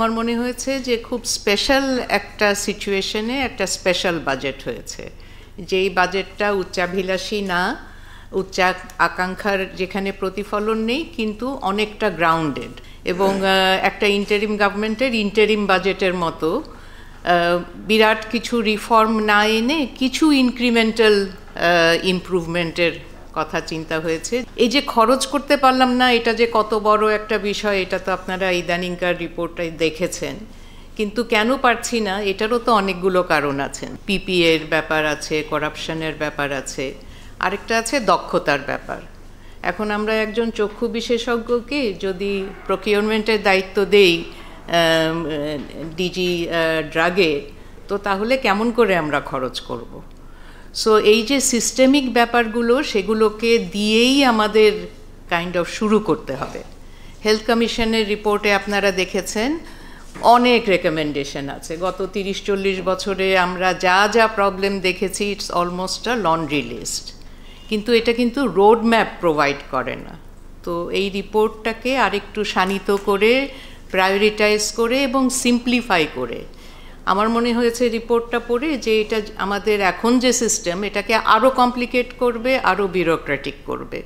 আমার মনে হয়েছে যে খুব স্পেশাল একটা সিচুয়েশনে একটা স্পেশাল বাজেট হয়েছে, যেই বাজেটটা উচ্চাভিলাষী না, উচ্চ আকাঙ্ক্ষার যেখানে প্রতিফলন নেই, কিন্তু অনেকটা গ্রাউন্ডেড, এবং একটা ইন্টারিম গভর্নমেন্টের ইন্টারিম বাজেটের মতো বিরাট কিছু রিফর্ম না এনে কিছু ইনক্রিমেন্টাল ইমপ্রুভমেন্টের কথা চিন্তা হয়েছে। এই যে খরচ করতে পারলাম না, এটা যে কত বড় একটা বিষয়, এটা তো আপনারা ইদানিংকার রিপোর্টটাই দেখেছেন। কিন্তু কেন পারছি না, এটারও তো অনেকগুলো কারণ আছে। পিপিএ এর ব্যাপার আছে, করাপশনের ব্যাপার আছে, আরেকটা আছে দক্ষতার ব্যাপার। এখন আমরা একজন চক্ষু বিশেষজ্ঞকে যদি প্রকিউরমেন্টের দায়িত্ব দেই ডিজি ড্রাগে, তো তাহলে কেমন করে আমরা খরচ করব? সো এই যে সিস্টেমিক ব্যাপারগুলো, সেগুলোকে দিয়েই আমাদের কাইন্ড অফ শুরু করতে হবে। হেলথ কমিশনের রিপোর্টে আপনারা দেখেছেন অনেক রেকমেন্ডেশন আছে। গত 30-40 বছরে আমরা যা যা প্রবলেম দেখেছি, it's almost a laundry list, কিন্তু এটা কিন্তু রোড ম্যাপ প্রোভাইড করে না। তো এই রিপোর্টটাকে আরেকটু শানিত করে, প্রায়োরিটাইজ করে এবং সিম্পলিফাই করে, আমার মনে হয়েছে রিপোর্টটা পড়ে যে এটা আমাদের এখন যে সিস্টেম, এটাকে আরও কমপ্লিকেট করবে, আরও বিউরোক্রেটিক করবে।